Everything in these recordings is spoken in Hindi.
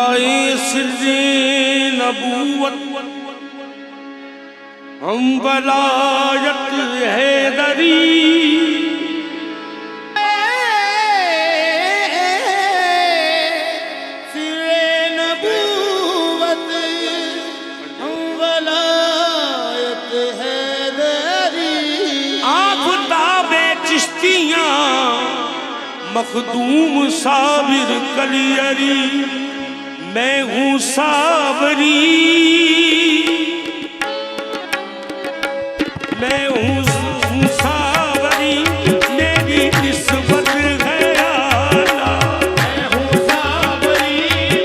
पाए सिर्रे नबूवत हम वलायत हैदरी सिर्रे नबूवत हम वलायत हैदरी आफताबे चिश्तियां मखदूम साबिर कलियरी मैं हूँ सावरी मैं हूँ सावरी मेरी निस्बत है आला मैं हूँ सावरी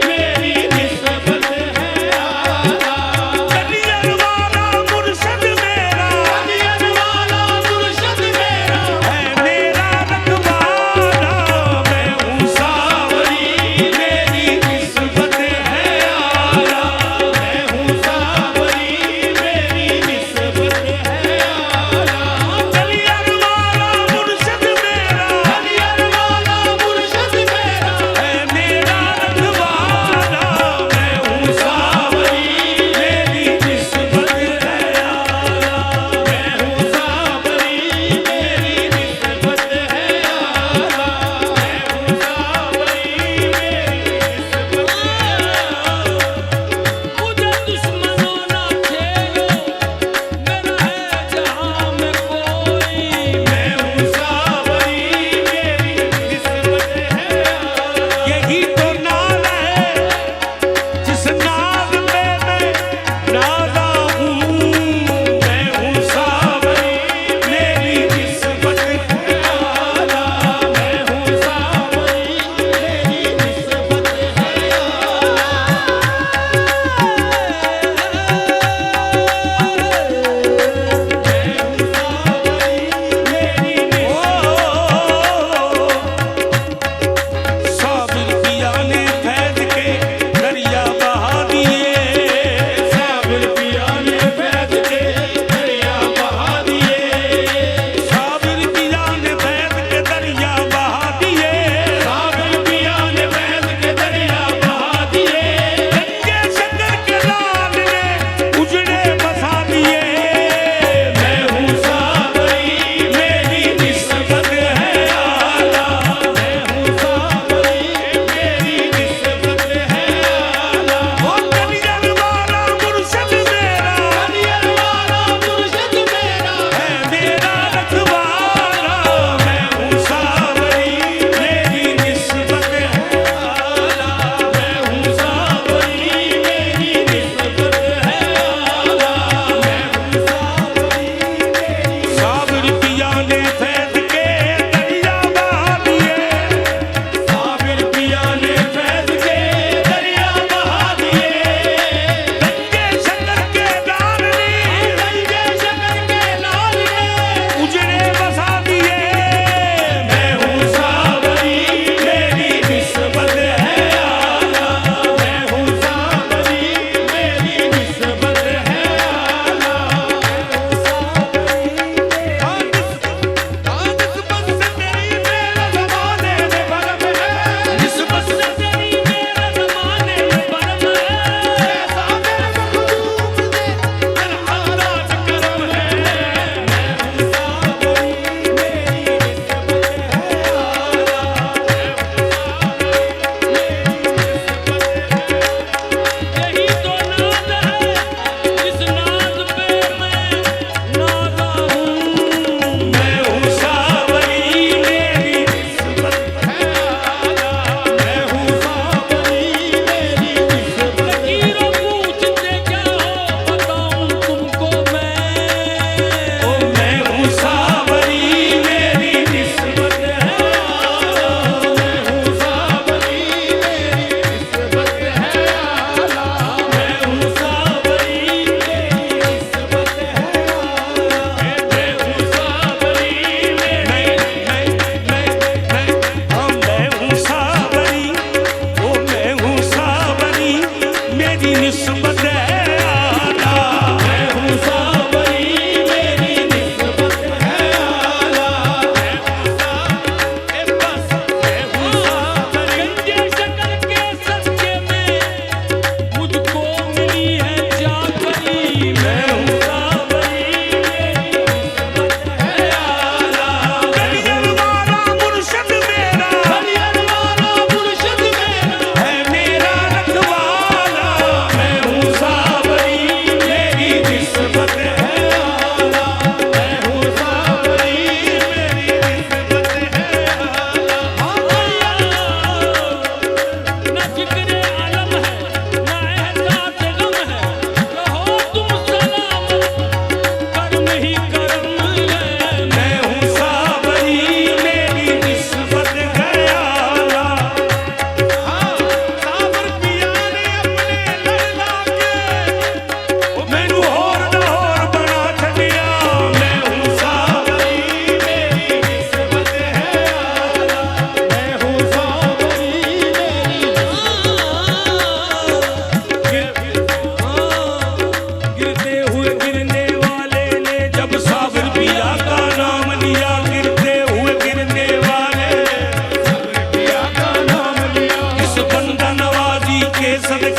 मेरी निस्बत है आला कलियर वाला मुर्शद मेरा कलियर वाला मुर्शद मेरा है मेरा रखवाला मैं हूँ सावरी मेरी निस्बत है आला मैं हूँ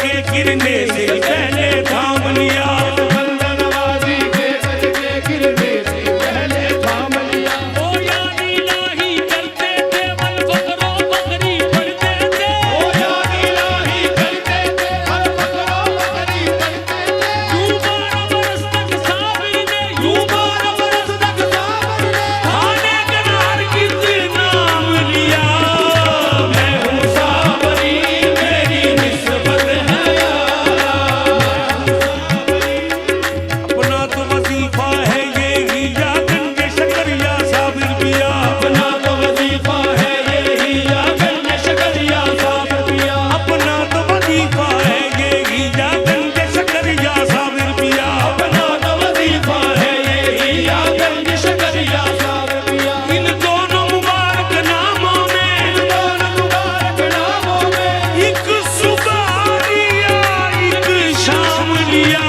के गिरने से पहले थाम लिया। बंदनवाजी के गज के गिरने से पहले थाम लिया। ओ याद इलाही करते थे वल बकरो बकरी पढ़ते थे। ओ याद इलाही करते थे हर बकरो बकरी पढ़ते थे। यूं 12 बरस तक साबिर ने यूं 12 बरस तक साबर ने खाने कनार किस नाम लिया। मैं हूँ साबरी मेरी निस्बत है अपना तो वजीफा है ये ही या गंजे शक्करिया साबिर पिया। अपना तो वजीफा है यही या गंज शकरिया साबर पिया। अपना तो वजीफा है ये ही या गंजे शक्करिया साबिर पिया। अपना तो वजीफा है यही या गंज शकरिया साबर पिया। इन दोनों मुबारक नामों में दोनों मुबारक नामों में एक सुबह लिया एक शाम लिया।